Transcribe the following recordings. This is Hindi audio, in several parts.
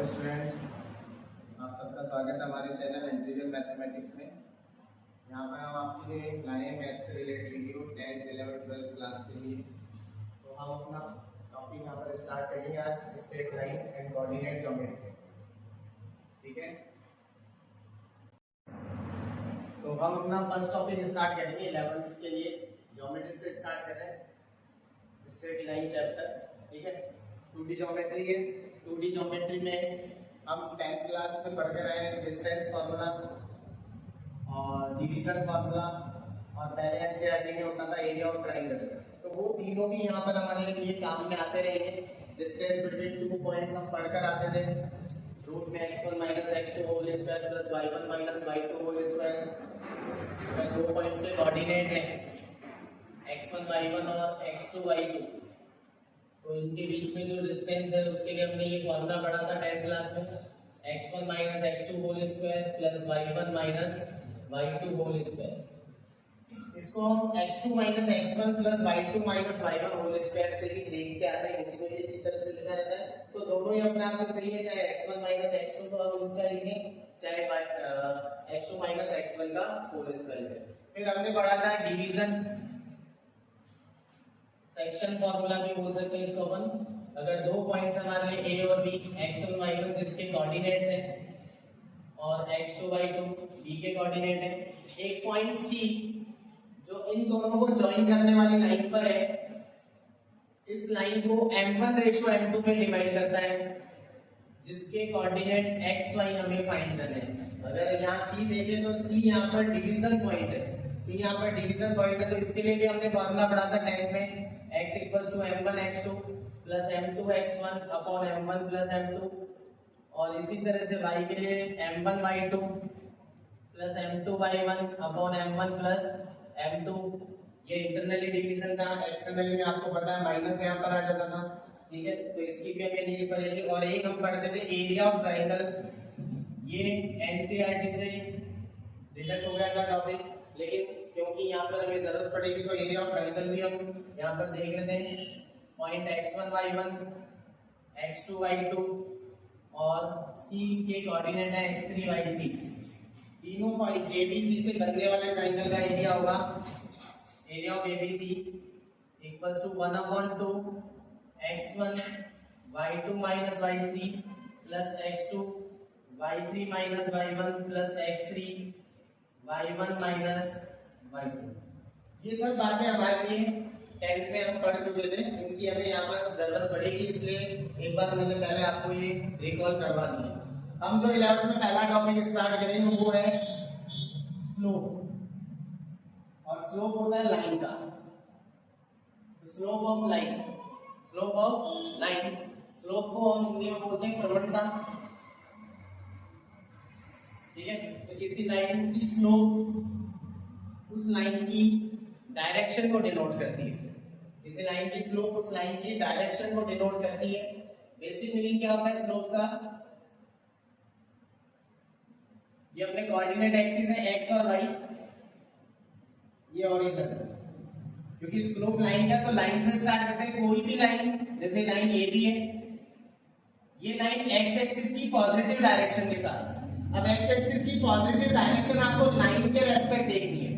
स्टूडेंट्स, आप सबका स्वागत है हमारे चैनल इंटीरियर मैथमेटिक्स में। यहाँ पर हम आपके लिए लाए हैं मैथ से related video 10th 11th 12th class के लिए। तो हम अपना टॉपिक यहाँ पर स्टार्ट करेंगे आज straight line and coordinate geometry. ठीक है, तो हम अपना फर्स्ट टॉपिक स्टार्ट करेंगे 11th के लिए ज्योमेट्री से स्टार्ट कर रहे हैं स्ट्रेट लाइन चैप्टर। ठीक है, 2D ज्योमेट्री है। 2D ज्योमेट्री में हम 10th क्लास में पढ़ कर आए हैं डिस्टेंस फार्मूला और डिवीजन फार्मूला, और पहले एनसीईआरटी में होता था एरिया ऑफ ट्रायंगल। तो वो तीनों भी यहाँ पर हमारे लिए काम में आते रहेंगे। डिस्टेंस बिटवीन 2 पॉइंट्स हम पढ़कर आते थे, रूट में x1 minus x2 whole square plus y1 minus y2 whole square. 2 points के कोऑर्डिनेट है x1 y1 और x2 y2, तो इनके बीच में जो डिस्टेंस है उसके लिए हमने ये फॉर्मूला पढ़ा था 10th क्लास में, x1 minus x2 whole square plus y1 minus y2 whole square. इसको हम x2 minus x1 plus y2 minus y1 whole square से भी देखते आते हैं, इसमें भी इसी तरह से लिखा रहता है। तो दोनों ही अपने आप में सही है, चाहे x1 माइनस x2 का होल स्क्वायर लिखें, चाहे x2 माइनस x1 का होल स्क्वायर लिखें। फिर हमने पढ़ा था डिवीजन सेक्शन फार्मूला भी बोल सकते हैं इसको अपन। अगर 2 पॉइंट्स हमारे लिए a और b, x1 y1 जिसके कोऑर्डिनेट्स हैं और x2 y2 b के कोऑर्डिनेट है, एक पॉइंट c जो इन दोनों को ज्वाइन करने वाली लाइन पर है, इस लाइन को m1:m2 में डिवाइड करता है, जिसके कोऑर्डिनेट x y हमें फाइंड करने हैं। अगर यहाँ c देखें तो c यहाँ पर डिवीजन पॉइंट है, c यहाँ पर डिवीजन पॉइंट है। तो इसके लिए भी हमने फॉर्मूला पढ़ा था 10th में, x equals to m1 x2 plus m2 x1 upon m1 plus m2, और इसी तरह से y के लिए m1 y2 plus m2 y1 upon m1 plus m2। ये इंटरनली डिवीजन था, एक्सटर्नली में आपको पता है माइनस यहाँ पर आ जाता था। ठीक है, तो इसकी भी हमें नीड पड़ेगी। और एक हम पढ़ते थे एरिया ऑफ ट्रायंगल, ये एनसीईआरटी से रिलेट हो गया था टॉपिक, लेकिन क्योंकि यहाँ पर हमें जरूरत पड़ेगी तो एरिया ऑफ ट्रायंगल भी हम यहाँ पर देख लेते हैं। Point x1 y1 x2 y2 और c के कोऑर्डिनेट है x3 y3। तीनों पॉइंट abc से बनने वाले ट्रायंगल का एरिया होगा, area of abc equals to 1/2 x1 y2 minus y3 plus x2 y3 minus y1 plus x3 y1 minus y2। ये सब बातें हमारे लिए 10th में हम पढ़ चुके थे, इनकी हमें यहाँ पर जरूरत पड़ेगी, इसलिए एक बार मैंने पहले आपको ये रिकॉल करवा दिया। हम जो 11th में पहला टॉपिक स्टार्ट करेंगे वो है स्लोप, और स्लोप होता है लाइन का। Slope of line, slope of line, slope को हम हिंदी में बोलते हैं प्रवणता। ठीक है, तो किसी लाइन की स्लोप उस लाइन की डायरेक्शन को डिनोट करती है। किसी लाइन की स्लोप उस लाइन की डायरेक्शन को डिनोट करती है। बेसिक मीनिंग क्या होता है स्लोप का? ये अपने कोऑर्डिनेट एक्सिस है x और y, ये हॉरिजॉन्टल, क्योंकि स्लोप लाइन का तो लाइन से स्टार्ट करते हैं। कोई भी लाइन, जैसे लाइन ए बी है, ये लाइन x एक्सिस की पॉजिटिव डायरेक्शन के साथ। अब x एक्सिस की पॉजिटिव डायरेक्शन आपको लाइन के रेस्पेक्ट देखनी है,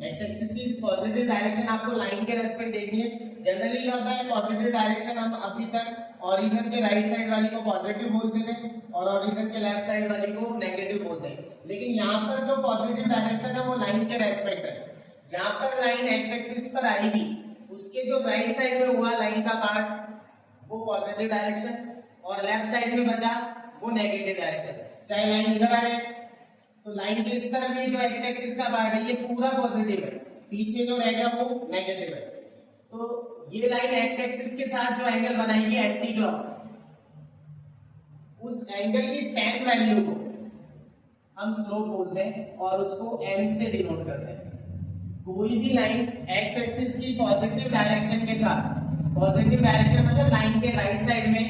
x एक्सिस की पॉजिटिव डायरेक्शन आपको लाइन के रेस्पेक्ट देखनी है। जनरली क्या होता है, पॉजिटिव डायरेक्शन हम अभी तक ऑरिजिन के राइट साइड वाली को पॉजिटिव बोलते थे और ऑरिजिन के लेफ्ट साइड वाली को नेगेटिव बोलते हैं। लेकिन यहाँ पर जो पॉजिटिव डायरेक्शन है वो लाइन के रेस्पेक्ट है। जहां पर लाइन x एक्सिस पर आएगी उसके जो राइट साइड में हुआ लाइन का पार्ट वो पॉजिटिव डायरेक्शन, और लेफ्ट साइड में बचा वो नेगेटिव डायरेक्शन। चाहे लाइन इधर आए तो लाइन के इस तरफ ये जो x एक्सिस का पार्ट है ये पूरा पॉजिटिव है, पीछे जो रह गया वो नेगेटिव है। तो ये लाइन x एक्सिस के साथ जो एंगल बनाएगी एंटी क्लॉक, उस एंगल की tan वैल्यू को हम स्लोप बोलते हैं और उसको m से डिनोट करते हैं। कोई भी लाइन x एक्सिस की पॉजिटिव डायरेक्शन के साथ, पॉजिटिव डायरेक्शन मतलब लाइन के राइट साइड में,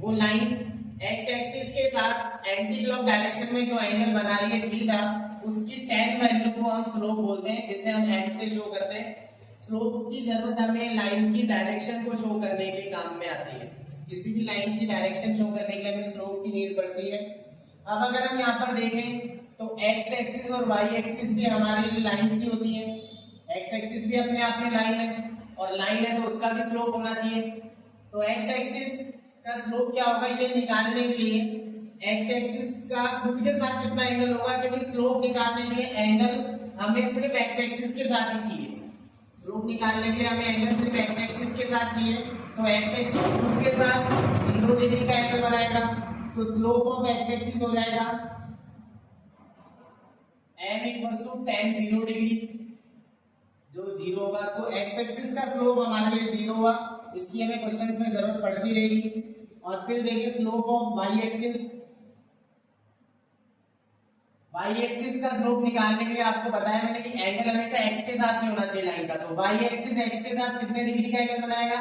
वो लाइन x एक्सिस के साथ एंटी क्लॉक डायरेक्शन में जो एंगल बना रही है थीटा, उसकी tan वैल्यू को हम स्लोप बोलते हैं, जिसे हम m से शो करते हैं। स्लोप की जरूरत हमें लाइन की डायरेक्शन को शो करने के काम में आती है। किसी भी लाइन की डायरेक्शन शो करने के लिए हमें स्लोप की नीड पड़ती है। अब अगर हम यहाँ पर देखें तो एक्स एक्सिस और वाई एक्सिस भी हमारे लिए लाइंस ही होती है। एक्स एक्सिस भी अपने आप में लाइन है और लाइन है तो उसका भी स्लोप होना चाहिए। तो एक्स एक्सिस का स्लोप क्या होगा ये निकालने के लिए एक्स एक्सिस का खुद के साथ कितना एंगल होगा, क्योंकि स्लोप निकालने के लिए एंगल हमें सिर्फ एक्स एक्सिस के साथ ही चाहिए। स्लोप निकालने के लिए हमें एंगल सिर्फ एक्स एक्सिस के साथ चाहिए। तो एक्स एक्सिस खुद के साथ 0 डिग्री का एंगल बनाएगा, तो स्लोप ऑफ एक्स एक्सिस हो जाएगा m equals to tan 0 degree, जो 0 होगा। तो एक्स एक्सिस का स्लोप हमारे लिए 0 हुआ, इसकी हमें क्वेश्चंस में जरूरत पड़ती रहेगी। और फिर देखिए slope of Y axis, Y axis का स्लोप निकालने के लिए आपको बताया मैंने कि एंगल हमेशा एक्स के साथ ही होना चाहिए लाइन का। तो वाई एक्सिस एक्स के साथ कितने डिग्री का एंगल बनाएगा,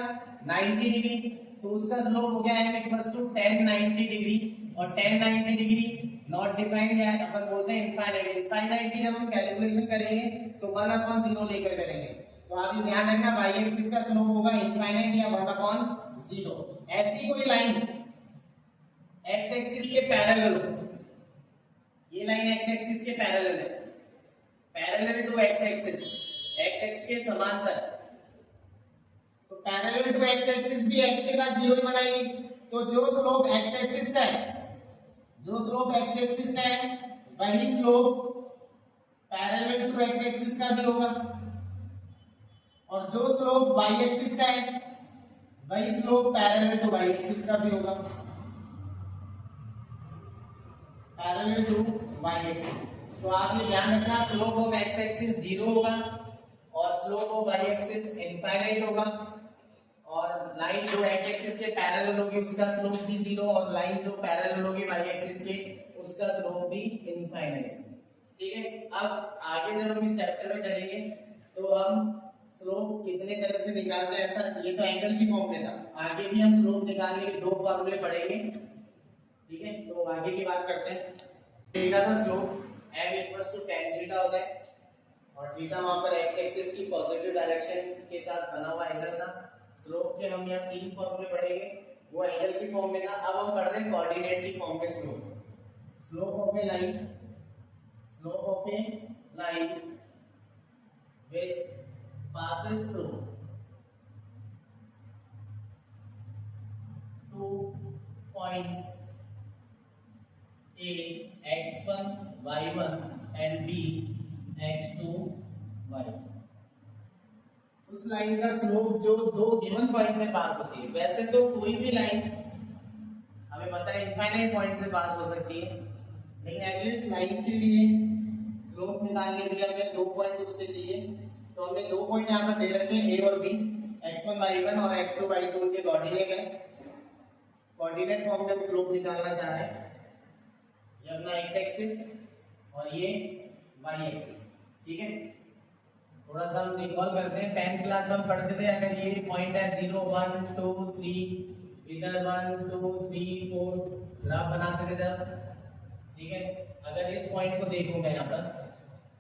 90 डिग्री। तो उसका स्लोप हो गया m equals to tan 90 degree. और tan 90 डिग्री नॉट डिफाइंड है, अपन बोलते हैं इनफाइनाइट। इनफाइनाइट की जब हम कैलकुलेशन करेंगे तो 1/0 लेकर करेंगे। तो आप ये ध्यान रखना वाई एक्सिस का स्लोप होगा इनफाइनाइट या 1/0। ऐसी कोई लाइन एक्स एक्सिस के पैरेलल हो, ये लाइन एक्स एक्सिस के पैरेलल है, parallel to X axis, X X के समांतर। तो पैरेलल टू एक्स एक्सिस भी एक्स के साथ 0 ही बनाएगी। तो जो स्लोप एक्स एक्सिस का है, जो स्लोप एक्स एक्सिस का है वही slope parallel to X axis का भी होगा। और जो स्लोप वाई एक्सिस का है वही slope parallel to Y axis का भी होगा, पैरेलल टू वाई एक्सिस। तो आप ये ध्यान रखना स्लोप ऑफ एक्स एक्सिस 0 होगा और slope of Y axis infinite होगा। और लाइन जो एक्स एक्सिस के पैरेलल होगी उसका स्लोप भी 0 और लाइन जो पैरेलल होगी वाई एक्सिस के उसका स्लोप भी इनफाइनाइट। ठीक है, अब आगे जब हम इस चैप्टर में चलेंगे तो हम स्लोप कितने तरह से निकालते हैं, ऐसा ये तो एंगल की फॉर्म में था, आगे भी हम स्लोप निकालने के 2 फॉर्मूले पढ़ेंगे। ठीक है, तो आगे की बात करते हैं। थीटा का slope m equals to tan theta होता है और थीटा वहां पर x एक्सिस की पॉजिटिव डायरेक्शन के साथ बना हुआ एंगल था। स्लोप के हम यहाँ 3 फॉर्मूले पढ़ेंगे, वो एंगल की फॉर्म में था। अब हम पढ़ रहे हैं कोऑर्डिनेट की फॉर्म में slope. Slope of A line, slope of A line which passes through 2 points A x1 y1 and B x2 y। उस लाइन का स्लोप जो 2 गिवन पॉइंट से पास होती है। वैसे तो कोई भी लाइन हमें पता है इनफाइनाइट पॉइंट से पास हो सकती है, लेकिन एटलीस्ट लाइन के लिए स्लोप निकालने के लिए हमें 2 पॉइंट्स उससे चाहिए। तो हमने 2 पॉइंट यहाँ पर दे रखे हैं A और B, x1 y1 और x2 y2 उनके कोऑर्डिनेट है। कोऑर्डिनेट फॉर्म में हम स्लोप निकालना चाह रहे हैं। ये अपना x एक्सिस और ये y एक्सिस। ठीक है, थोड़ा सा हम रिकॉल करते हैं, 10th क्लास में हम पढ़ते थे अगर ये पॉइंट है 0 1 2 3, इधर 1 2 3 4 ग्राफ बनाते थे जब। ठीक है, अगर इस पॉइंट को देखूंगा यहाँ पर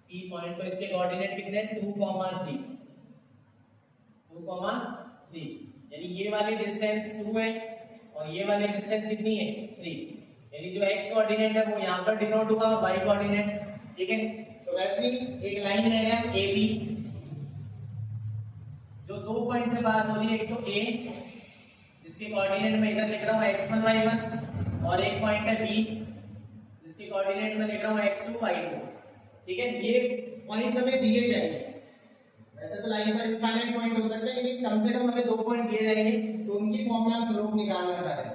P पॉइंट, तो इसके कोऑर्डिनेट कितने हैं 2, 3 2, 3, यानी ये वाली डिस्टेंस 2 है और ये वाली डिस्टेंस कितनी है 3, यानी जो x कोऑर्डिनेट है वो यहाँ पर डिनोट होगा y कोऑर्डिनेट। ठीक है, तो वैसे ही एक लाइन ले रहे हैं AB जो 2 पॉइंट से पास हो रही है। एक तो A जिसके कोऑर्डिनेट में इधर लिख रहा हूँ x1 y1 और एक पॉइंट है B जिसके कोऑर्डिनेट में लिख रहा हूँ x2 y2। ठीक है, ये पॉइंट्स हमें दिए जाएंगे। वैसे तो लाइन पर इनफाइनाइट पॉइंट हो सकते हैं, लेकिन कम से कम हमें 2 पॉइंट दिए जाएंगे, तो उनकी फॉर्म में हम स्लोप निकालना चाह रहे हैं।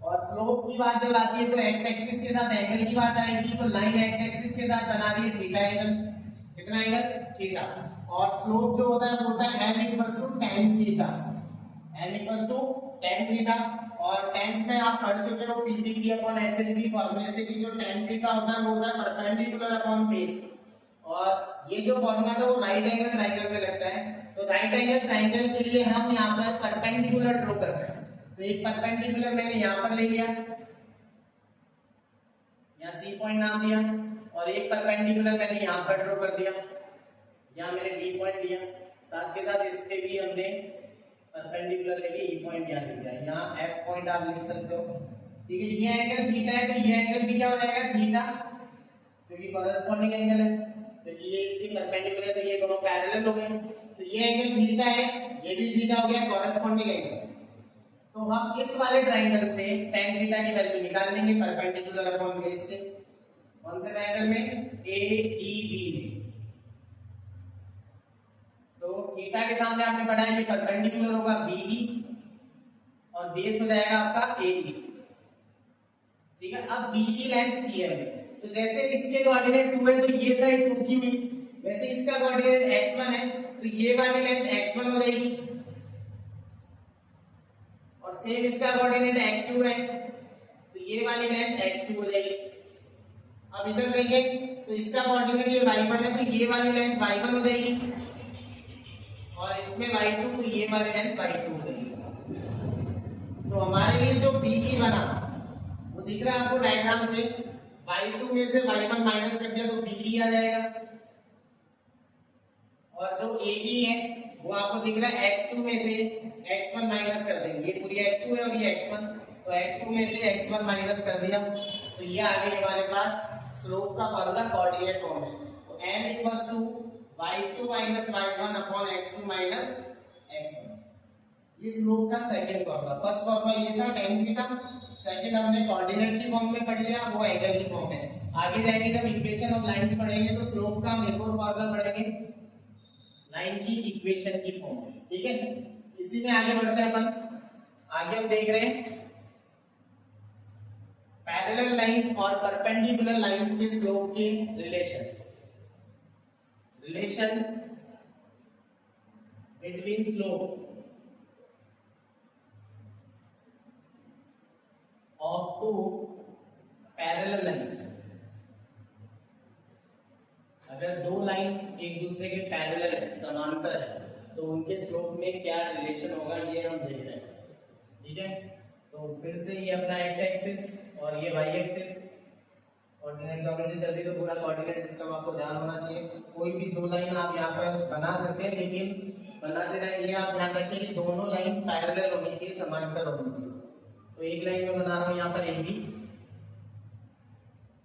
और स्लोप की बात जब आती है तो एक्स एक्सिस के साथ एंगल की बात आएगी। तो लाइन एक्स एक्सिस के साथ बना रही है थीटा एंगल, कितना एंगल थीटा। और स्लोप जो होता है वो होता है m equals to tan theta, m equals to tan theta. और 10th में आप पढ़ चुके हो PDP अपॉन HHB फॉर्मूले से कि जो tan थीटा होता है वो होता है परपेंडिकुलर अपॉन बेस। और ये जो फॉर्मूला था वो राइट एंगल ट्रायंगल में लगता है। तो राइट एंगल ट्रायंगल के लिए हम यहाँ पर परपेंडिकुलर ड्रॉ कर रहे हैं। तो एक परपेंडिकुलर मैंने यहाँ पर ले लिया, यहाँ C पॉइंट नाम दिया, और एक परपेंडिकुलर मैंने यहाँ पर ड्रॉ कर दिया, यहाँ मैंने D पॉइंट दिया। साथ के साथ इस पे भी हमने परपेंडिकुलर लेके ये पॉइंट यहाँ लिख दिया, यहाँ एफ पॉइंट आप लिख सकते हो। ठीक है, ये एंगल थीटा है तो ये एंगल भी क्या हो जाएगा थीटा, क्योंकि कॉरेस्पॉन्डिंग एंगल है, तो ये इसके परपेंडिकुलर है तो ये दोनों पैरेलल हो गए, तो ये एंगल थीटा है, ये भी थीटा हो गया, कॉरेस्पॉन्डिंग एंगल। तो हम इस वाले ट्रायंगल से tan थीटा की वैल्यू निकाल लेंगे परपेंडिकुलर अपॉन बेस से। कौन से ट्रायंगल में? AEB में। तो थीटा के सामने आपने पढ़ा है ये परपेंडिकुलर होगा BE और बेस हो जाएगा आपका AE। ठीक है, अब BE लेंथ चाहिए हमें, तो जैसे इसके कोऑर्डिनेट 2 है तो ये साइड 2 की हुई, वैसे इसका कोऑर्डिनेट x1 है तो ये वाली लेंथ x1 हो जाएगी, और सेम इसका कोऑर्डिनेट x2 है तो ये वाली लेंथ x2 हो जाएगी। अब इधर देखें तो इसका कोऑर्डिनेट ये y1 है तो ये वाली लेंथ y1 हो जाएगी, और इसमें y2 तो ये वाली लेंथ y2 हो जाएगी। तो हमारे लिए जो BE बना वो दिख रहा है आपको डायग्राम से, y2 में से y1 माइनस कर दिया तो BE आ जाएगा, और जो AE है वो आपको दिख रहा है x2 में से x1 माइनस कर देंगे, ये पूरी x2 है और ये x1, तो x2 में से x1 माइनस कर दिया तो ये आ गई हमारे पास स्लोप का फॉर्मूला कोऑर्डिनेट फॉर्म में। तो m equals to y2 minus y1 upon x2 minus x1, ये स्लोप का सेकंड फॉर्मूला। फर्स्ट फॉर्मूला ये था tan थीटा, सेकंड हमने कोऑर्डिनेट की फॉर्म में पढ़ लिया, वो एंगल की फॉर्म में। आगे जाएंगे जब इक्वेशन ऑफ लाइंस पढ़ेंगे तो स्लोप का हम एक और फॉर्मूला पढ़ेंगे लाइन की इक्वेशन की फॉर्म में। ठीक है, इसी में आगे बढ़ते हैं अपन। आगे हम देख रहे हैं पैरेलल लाइंस और परपेंडिकुलर लाइंस के स्लोप के relation between slope of two parallel lines. अगर दो लाइन एक दूसरे के पैरेलल है, समांतर है, तो उनके स्लोप में क्या रिलेशन होगा ये हम देख रहे हैं। ठीक है, तो फिर से ये अपना x एक्सिस और ये y एक्सिस, कोऑर्डिनेट ज्योमेट्री चल रही तो पूरा कोऑर्डिनेट सिस्टम आपको ध्यान होना चाहिए। कोई भी दो लाइन आप यहाँ पर बना सकते हैं, लेकिन बनाते टाइम ये आप ध्यान रखिए कि दोनों लाइन पैरेलल होनी चाहिए, समांतर होनी चाहिए। तो एक लाइन में बना रहा हूँ यहाँ पर AB,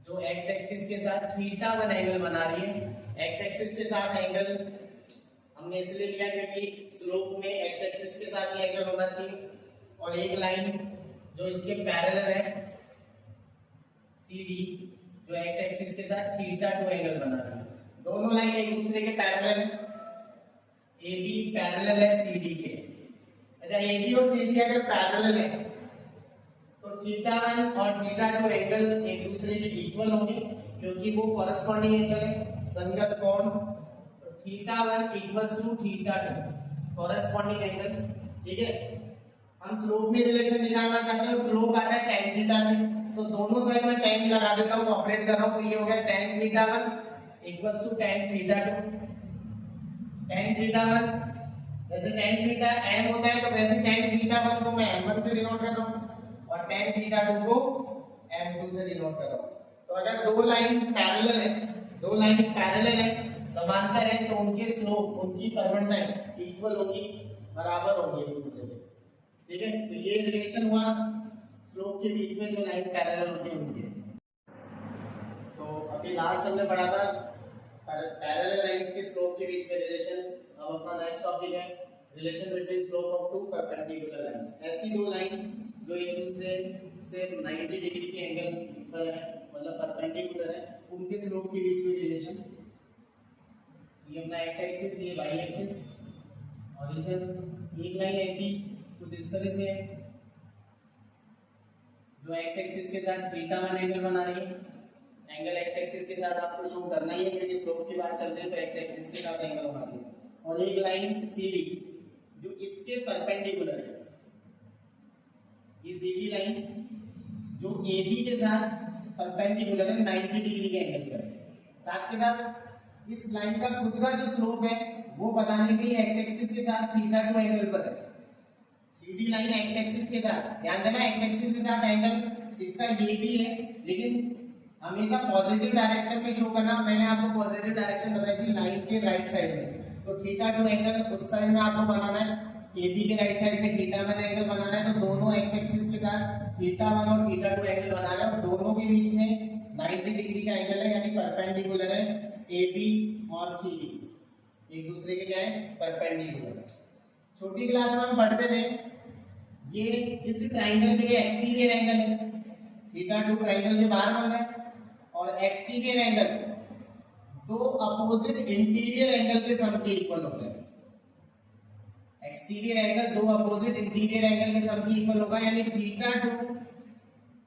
जो x एक्सिस के साथ θ1 एंगल बना रही है। x एक्सिस के साथ एंगल हमने इसलिए लिया क्योंकि स्लोप में x एक्सिस के साथ ये एंगल होना चाहिए, और एक लाइन जो इसके पैरेलल है CD, जो x एक्सिस के साथ θ2 एंगल बना रही है। दोनों लाइन एक दूसरे के पैरेलल है, AB पैरेलल है CD के। अच्छा, AB और CD अगर पैरेलल है तो θ1 और θ2 एंगल एक दूसरे के इक्वल होंगे, क्योंकि वो कॉरेस्पॉन्डिंग एंगल है, संगत कोण। तो θ1 इक्वल्स टू θ2 कॉरेस्पॉन्डिंग एंगल। ठीक है, हम स्लोप में रिलेशन निकालना चाहते हैं, स्लोप आता है tan थीटा से, तो दोनों साइड में tan लगा देता हूं, ऑपरेट कर रहा हूं, तो ये हो गया tan θ1 equals to tan θ2। tan θ1 जैसे tan थीटा m होता है तो वैसे tan θ1 को मैं m1 से डिनोट कर रहा हूं और tan θ2 को m2 से डिनोट कर रहा हूं। तो अगर दो लाइन पैरेलल है, समांतर है, तो उनके स्लोप, उनकी परपेंडिकुलर इक्वल होगी, बराबर होगी एक दूसरे के। ठीक है, तो ये रिलेशन हुआ स्लोप के बीच में जो लाइन पैरेलल होती है उनके। तो अभी लास्ट हमने पढ़ा था पैरेलल लाइंस के स्लोप के बीच में रिलेशन। अब अपना नेक्स्ट टॉपिक है relation between slope of two perpendicular lines. ऐसी दो लाइन जो एक दूसरे से 90 डिग्री के एंगल पर है, मतलब परपेंडिकुलर है, उनके स्लोप के बीच में रिलेशन। ये अपना x एक्सिस, ये y एक्सिस, और इधर एक लाइन AB कुछ इस तरह से है जो x एक्सिस के साथ θ1 एंगल बना रही है। एंगल x एक्सिस के साथ आपको शो करना ही है, क्योंकि स्लोप की बात चल रही है तो x एक्सिस के साथ एंगल होना चाहिए। और एक लाइन CD जो इसके परपेंडिकुलर है, ये CD लाइन जो AB के साथ परपेंडिकुलर है 90 डिग्री के एंगल पर। साथ के साथ इस लाइन का खुद का जो स्लोप है वो बताने के लिए x एक्सिस के साथ θ2 एंगल पर है। CD लाइन x एक्सिस के साथ, ध्यान देना x एक्सिस के साथ एंगल इसका ये भी है, लेकिन हमेशा पॉजिटिव डायरेक्शन में शो करना। मैंने आपको पॉजिटिव डायरेक्शन बताई थी लाइन के राइट साइड में, तो θ2 एंगल उस साइड में आपको बनाना है। केबी के राइट साइड में थीटा वन एंगल बनाना है, तो दोनों एक्स एक्सिस के साथ थीटा वन और थीटा टू एंगल बना रहे हैं और दोनों के बीच में 90 डिग्री का एंगल है, यानी परपेंडिकुलर है AB और CD, एक दूसरे के क्या है, परपेंडिकुलर। छोटी क्लास में हम पढ़ते थे ये इस ट्राइंगल के लिए एक्सटीरियर एंगल है, थीटा टू ट्राइंगल के बाहर बन रहा है, और एक्सटीरियर एंगल दो अपोजिट इंटीरियर एंगल के सम के इक्वल होता है। एक्सटीरियर एंगल दो अपोजिट इंटीरियर एंगल के सम के इक्वल होगा, यानी थीटा टू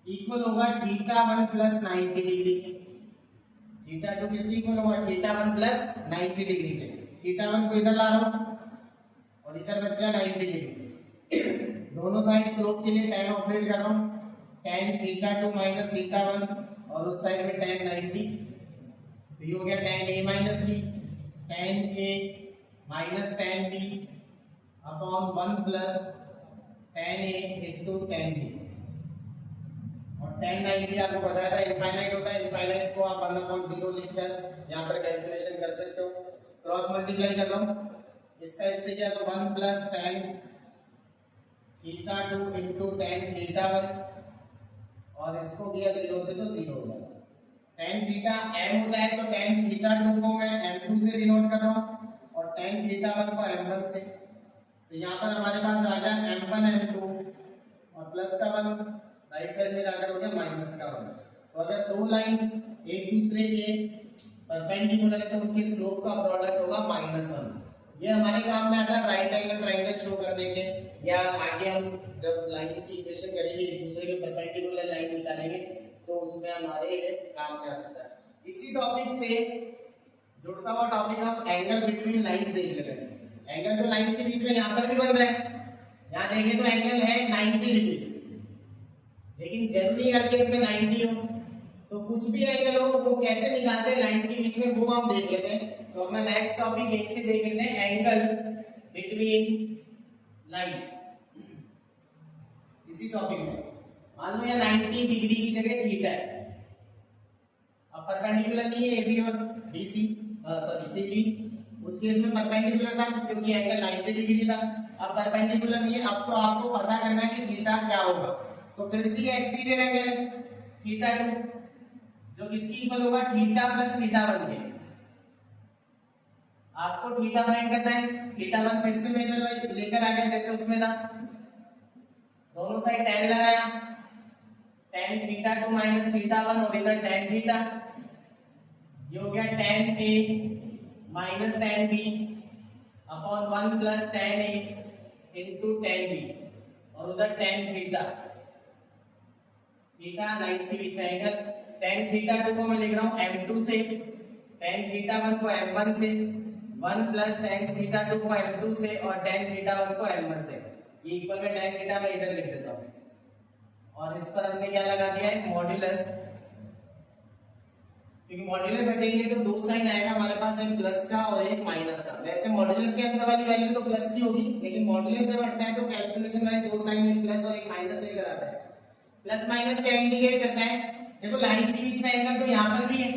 इक्वल होगा थीटा वन प्लस 90 डिग्री के। थीटा टू किसके इक्वल होगा, थीटा वन प्लस 90 डिग्री के। थीटा वन को इधर ला रहा हूं और इधर बच गया 90 डिग्री। दोनों साइड स्लोप के लिए tan ऑपरेट कर रहा हूं, tan theta two minus theta one, और उस साइड में tan 90, तो ये हो गया tan a minus b, tan a minus tan b upon 1 plus tan a into tan b। और tan 90 आपको बताया था इनफाइनाइट होता है, इनफाइनाइट को आप 1/0 लिखकर यहाँ पर कैलकुलेशन कर सकते हो। क्रॉस मल्टीप्लाई कर रहा हूँ, इसका इससे क्या, तो 1 plus tan theta two into tan theta one, और इसको दिया 0 से तो 0 हो जाएगा। tan थीटा m होता है, तो tan थीटा टू को मैं m2 से डिनोट कर रहा हूँ और tan थीटा वन को m1 से। तो यहाँ पर हमारे पास आ गया m1 m2 और प्लस का 1 राइट साइड में जाकर हो गया माइनस का 1। तो अगर दो लाइंस एक दूसरे के परपेंडिकुलर है तो उनके स्लोप का प्रोडक्ट होगा -1। ये हमारे काम में आता है राइट एंगल ट्रायंगल शो करने के, या आगे हम जब लाइंस की इक्वेशन करेंगे एक दूसरे के परपेंडिकुलर लाइन निकालेंगे तो उसमें हमारे काम में आ सकता है। इसी टॉपिक से जुड़ता हुआ टॉपिक हम एंगल बिटवीन लाइंस देख लेते हैं। एंगल तो लाइंस के बीच में यहाँ पर भी बन रहा है, यहाँ देखें तो एंगल है 90 डिग्री, लेकिन जरूरी है कि इसमें 90 हो, तो कुछ भी एंगल हो वो कैसे निकालते हैं लाइंस के बीच में वो हम देख लेते हैं। तो अपना नेक्स्ट टॉपिक यहीं से देख लेते हैं, एंगल बिटवीन लाइंस। इसी टॉपिक में मान लो यहाँ 90 डिग्री की जगह थीटा है, अब परपेंडिकुलर नहीं है AB और BC, सॉरी CD, उस केस में परपेंडिकुलर था क्योंकि एंगल 90 डिग्री था। अब परपेंडिकुलर नहीं है, अब तो आपको पता करना है कि थीटा क्या होगा। तो फिर से एक्सटीरियर एंगल थीटा टू जो किसकी इक्वल होगा, थीटा प्लस थीटा वन के। आपको थीटा फाइंड करना है, थीटा वन फिर से मैं इधर लेकर आ गया जैसे उसमें था, दोनों साइड tan लगाया, tan theta two minus theta one और इधर tan थीटा, ये हो गया tan a minus tan b upon 1 plus tan a into tan b, और उधर tan थीटा, थीटा लाइंस के बीच में एंगल। tan थीटा टू को मैं लिख रहा हूँ m2 से, tan थीटा वन को m1 से, 1 प्लस tan थीटा टू को m2 से और tan थीटा वन को m1 से। ये इक्वल में tan थीटा मैं इधर लिख देता हूँ, और इस पर हमने क्या लगा दिया है, मॉड्यूलस, क्योंकि मॉड्यूलस हटेंगे तो दो साइन आएगा हमारे पास, एक प्लस का और एक माइनस का। वैसे मॉड्यूलस के अंदर वाली वैल्यू तो प्लस की होगी, लेकिन मॉड्यूलस जब हटता है तो कैलकुलेशन वाइज दो साइन, एक प्लस और एक माइनस लेकर आता है। प्लस माइनस क्या इंडिकेट करता है, देखो लाइंस के बीच में एंगल तो यहाँ पर भी है,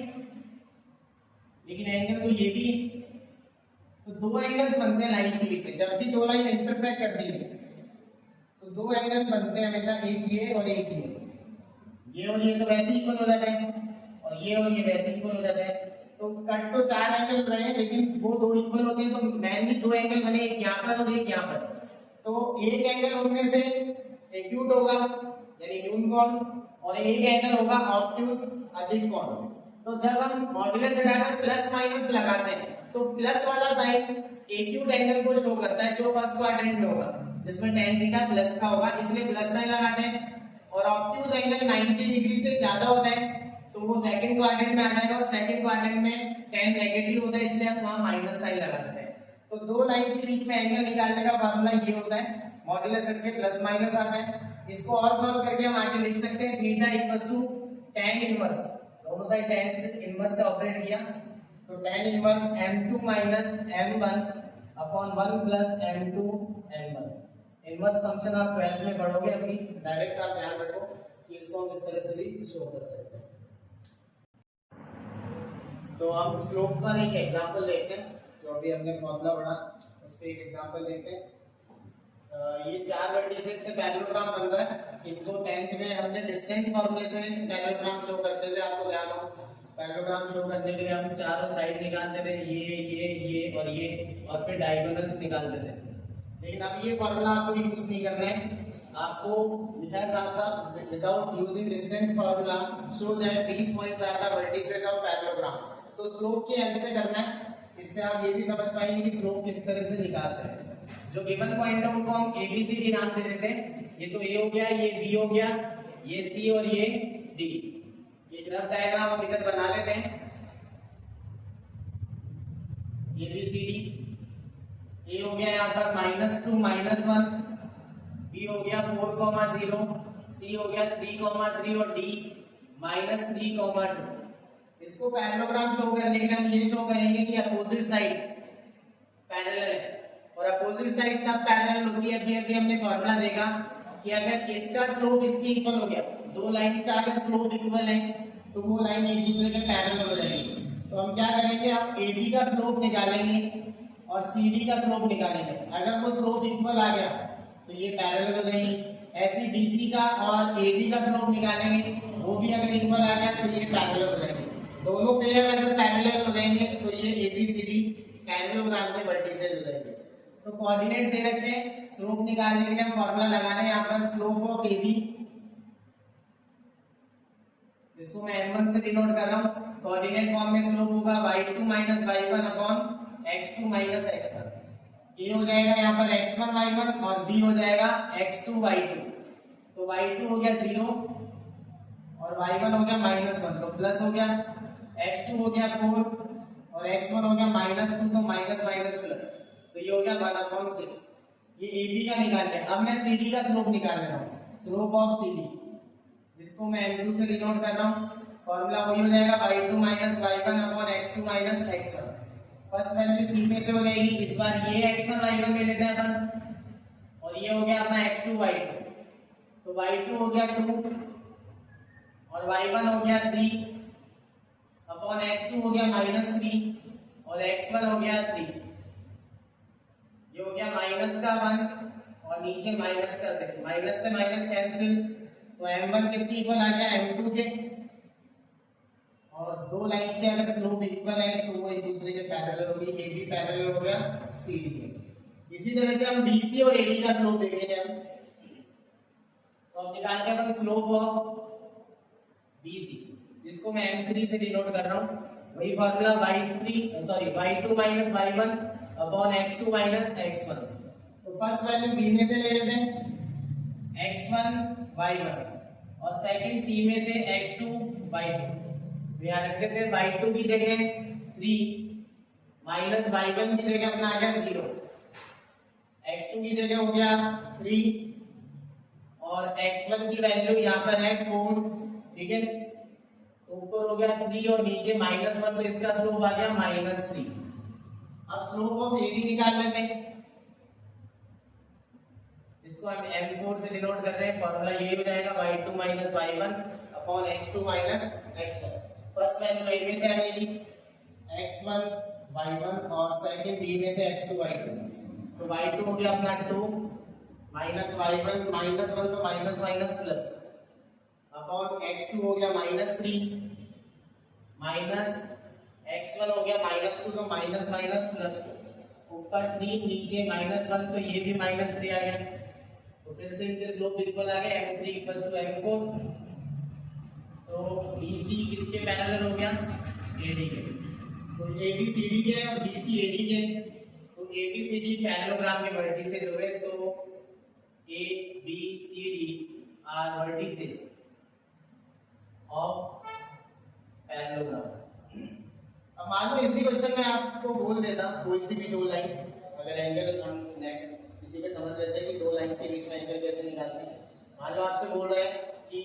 लेकिन एंगल तो ये भी है, तो दो एंगल्स बनते हैं लाइंस के बीच में। जब भी दो लाइन इंटरसेक्ट करती है तो दो एंगल बनते हैं हमेशा, एक ये और एक ये और ये तो वैसे इक्वल हो जाते हैं, और ये वैसे इक्वल हो जाता है। तो कट तो चार एंगल रहे हैं, लेकिन वो दो इक्वल होते हैं, तो मेनली दो एंगल बने, एक यहाँ पर और एक यहाँ पर। तो एक एंगल उनमें से एक्यूट होगा यानी न्यून कोण, और एक एंगल होगा ऑब्ट्यूज अधिक कोण। तो जब हम मॉड्यूलस हटाकर प्लस माइनस लगाते हैं तो प्लस वाला साइन एक्यूट एंगल को शो करता है जो फर्स्ट क्वाड्रेंट में होगा, जिसमें tan थीटा प्लस का होगा, इसलिए प्लस साइन लगाते हैं। और ऑब्ट्यूज एंगल 90 डिग्री से ज्यादा होता है तो वो सेकंड क्वाड्रेंट में आ जाएगा, और सेकंड क्वाड्रेंट में tan नेगेटिव होता है, इसलिए हम वहां माइनस साइन लगा देते हैं। तो दो लाइंस के बीच में एंगल निकालने का फार्मूला ये होता है, मॉड्यूलस हट के प्लस माइनस आता है। इसको और सॉल्व करके हम आगे लिख सकते हैं, theta equals to tan inverse, दोनों साइड tan से इनवर्स से ऑपरेट किया, तो tan inverse m2 minus m1 upon 1 plus m2 m1। Inverse function आप 12th में पढ़ोगे, अभी डायरेक्ट आप ध्यान रखो कि इसको हम इस तरह से भी शो कर सकते हैं। तो हम स्लोप पर एक एग्जांपल देखते हैं, जो अभी हमने फॉर्मूला पढ़ा उस पर एक एग्जांपल देखते हैं। ये चार वर्टिसेस से पैरेललोग्राम बन रहा है। इनको 10th में हमने डिस्टेंस फॉर्मूले से पैरेललोग्राम शो करते थे, आपको ध्यान हो। पैरेललोग्राम शो करने के लिए हम चारों साइड निकालते थे, ये और फिर डायगोनल्स निकालते थे। लेकिन अब ये फॉर्मूला आपको यूज नहीं करना है, आपको लिखा है साफ साफ, without using distance formula show that these points are the vertices of parallelogram. तो स्लोप की हेल्प से करना है, इससे आप ये भी समझ पाएंगे कि स्लोप किस तरह से निकालते हैं। जो गिवन पॉइंट है उनको हम एबीसीडी नाम दे देते हैं। ये तो ए हो गया, ये बी हो गया, ये सी और ये डी। ये ग्राफ डायग्राम हम इधर बना लेते हैं। एबीसीडी, ए हो गया यहाँ पर -2 -1, बी हो गया 4, 0, सी हो गया 3, 3 और डी -3, 2। इसको पैरेललोग्राम शो करने के लिए हम ये शो करेंगे कि अपोजिट साइड पैरेलल है, और अपोजिट साइड तब पैरेलल होती है, अभी हमने फॉर्मूला देखा कि अगर इसका स्लोप इसके इक्वल हो गया, दो लाइंस का अगर स्लोप इक्वल है तो वो लाइन एक दूसरे के पैरेलल हो जाएगी। तो हम क्या करेंगे, हम एबी का स्लोप निकालेंगे और सीडी का स्लोप निकालेंगे। अगर वो स्लोप इक्वल आ गया तो ये पैरेलल हो जाएगी। ऐसे बीसी का और एडी का स्लोप निकालेंगे, वो भी अगर इक्वल आ गया तो ये पैरेलल हो जाएंगे। दोनों पेयर अगर पैरेलल हो जाएंगे तो ये एबीसीडी पैरेललोग्राम के वर्टिसेस हो जाएंगे। तो कोऑर्डिनेट दे रखे हैं, स्लोप निकालने के लिए हम फॉर्मूला लगा रहे हैं यहाँ पर, स्लोप ऑफ एबी, जिसको मैं m1 से डिनोट कर रहा हूँ। कोऑर्डिनेट फॉर्म में स्लोप होगा y2 - y1 upon x2 - x1। ये हो जाएगा यहाँ पर x1 y1 और b हो जाएगा x2 y2। तो y2 हो गया 0 और y1 हो गया -1, तो प्लस हो गया, x2 हो गया 4 और x1 हो गया -2, तो माइनस माइनस प्लस, तो ये हो गया 1/6। ये AB का निकाल लिया। अब मैं CD का स्लोप निकाल रहा हूँ, स्लोप ऑफ CD, जिसको मैं m2 से डिनोट कर रहा हूँ। फॉर्मूला वही हो जाएगा y2 - y1 upon x2 - x1। First value C में से हो जाएगी, इस बार ये x1 y1 ले लेते हैं अपन, और ये हो गया अपना x2 y2। तो y2 हो गया 2 और y1 हो गया 3 अपॉन x2 हो गया -3 और x1 हो गया 3। ये हो गया माइनस का 1 और नीचे माइनस का 6, माइनस से माइनस कैंसिल, तो m1 किसके इक्वल आ गया, m2 के। और दो लाइंस के अगर स्लोप इक्वल है तो वो एक दूसरे के पैरेलल होगी, AB पैरेलल हो गया CD के। इसी तरह से हम BC और AD का स्लोप देखेंगे हम। तो अब निकालते हैं अपन स्लोप ऑफ BC, जिसको मैं m3 से डिनोट कर रहा हूँ। वही formula y2 - y1 upon x2 - x1। तो फर्स्ट वैल्यू B में से ले लेते हैं, x1 y1, और सेकंड C में से x2 y2। यहाँ रख देते हैं y2 की जगह 3 माइनस y1 की जगह अपना आ गया 0, x2 की जगह हो गया 3 और x1 की वैल्यू यहाँ पर है 4, ठीक है। तो ऊपर हो गया 3 और नीचे -1, तो इसका स्लोप आ गया -3। अब स्लोप ऑफ AD निकाल लेते हैं, इसको हम m4 से डिनोट कर रहे हैं। फॉर्मूला ये हो जाएगा y2 - y1 upon x2 - x1। First value A में से आ जाएगी x1 y1 और सेकंड B में से x2 y2। तो y2 हो गया अपना 2 माइनस y1 -1, तो minus minus plus upon x2 हो गया -3 माइनस x1 हो गया -2, तो माइनस माइनस प्लस, ऊपर 3 नीचे -1, तो ये भी -3 आ गया। तो फिर से इनके स्लोप इक्वल आ गया, m3 = m4। तो BC किसके पैरेलल हो गया, AD के। तो AB CD के और BC AD के। तो ABCD पैरेललोग्राम के वर्टिसेस हो गए। So ABCD are vertices of parallelogram. अब मान लो इसी क्वेश्चन में आपको बोल देता कोई सी भी दो लाइन, अगर एंगल हम नेक्स्ट इसी में समझ लेते हैं कि दो लाइन के बीच में एंगल कैसे निकालते हैं। मान लो आपसे बोल रहा है कि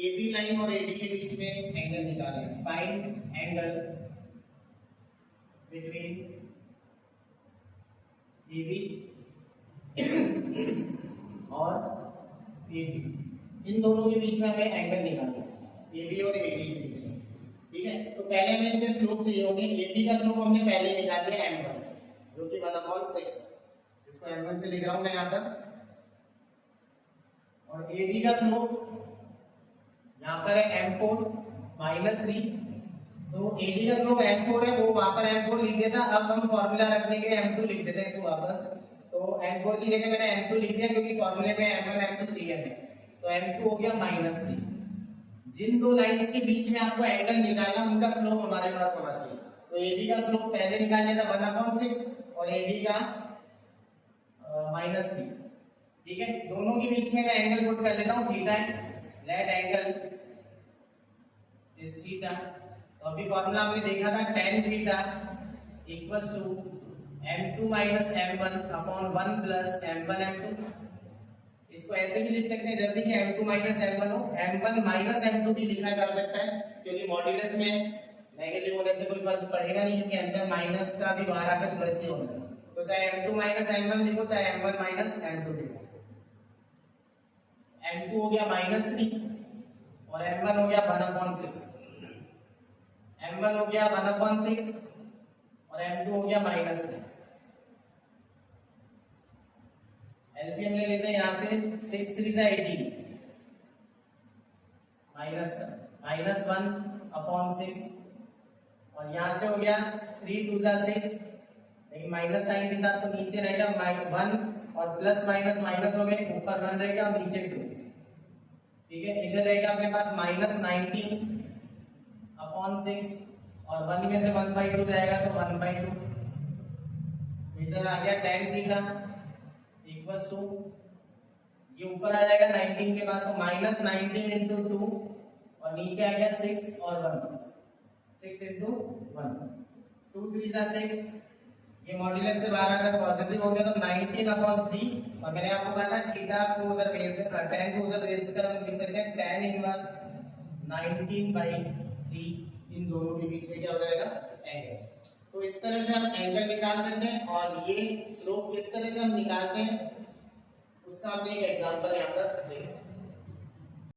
AB लाइन और AD के बीच में एंगल निकालें, फाइंड एंगल बिटवीन AB और AD। इन दोनों के बीच में हमें एंगल निकालना है, AB और AD के बीच में, ठीक है। तो पहले हमें इनके स्लोप चाहिए होंगे। AB का स्लोप हमने पहले निकाल लिया m1, जो कि 1/6, इसको m1 से लिख रहा हूं मैं यहाँ पर। और AD का स्लोप यहाँ पर है m4 -3, तो AD का स्लोप m4 है, वो वहां पर m4 लिख देता। अब हम फॉर्मूला रखने के लिए m2 लिख देते हैं इसको वापस, तो m4 की जगह मैंने m2 लिख दिया क्योंकि फॉर्मूले में m1 m2 चाहिए हमें, तो m2 हो गया -3। जिन दो लाइंस के बीच में आपको एंगल निकालना, उनका स्लोप हमारे पास होना चाहिए। तो AD का स्लोप पहले निकाल लेता 1/6 और AD का -3, ठीक है। दोनों के बीच में मैं एंगल पुट कर लेता हूँ थीटा है, लेट एंगल इज थीटा। तो अभी फॉर्मूला हमने देखा था tan theta equals to m2 - m1 upon 1 plus m1 m2। इसको ऐसे भी लिख सकते हैं, जब भी कि m2 - m1 हो, m1 - m2 भी लिखा जा सकता है, क्योंकि मॉड्यूलस में नेगेटिव होने से कोई फर्क पड़ेगा नहीं, क्योंकि अंदर माइनस का भी बाहर आकर प्लस ही होगा। तो चाहे m2 - m1 लिखो, चाहे m1 - m2 लिखो। m2 हो गया -3 और m1 हो गया 1/6। m1 हो गया 1/6 और m2 हो गया -3। एलसीएम ले लेते हैं यहाँ से, 6 3 से 18 -1/6 और यहाँ से हो गया 3 2 जा 6, लेकिन माइनस साइन के साथ तो नीचे रहेगा 1 और प्लस माइनस माइनस हो गए, ऊपर 1 रहेगा और नीचे 2, ठीक है। इधर रहेगा अपने पास -19/6 और 1 में से 1/2 जाएगा तो 1/2। इधर आ गया tan थीटा इक्वल्स टू, ये ऊपर आ जाएगा 19 के पास, तो -19 इंटू 2 और नीचे आ गया 6 और 1, 6 इंटू 1, 2 3 जा 6, ये मॉड्यूलस से बाहर आकर पॉजिटिव हो गया, तो 19/3। और मैंने आपको कहा था थीटा को उधर भेज देना, tan को उधर भेज कर हम लिख सकते हैं tan इनवर्स 19/3। इन दोनों के बीच में क्या हो जाएगा, एंगल। तो इस तरह से हम एंगल निकाल सकते हैं, और ये स्लोप किस तरह से हम निकालते हैं उसका हमने एक एग्जांपल यहाँ पर देखा।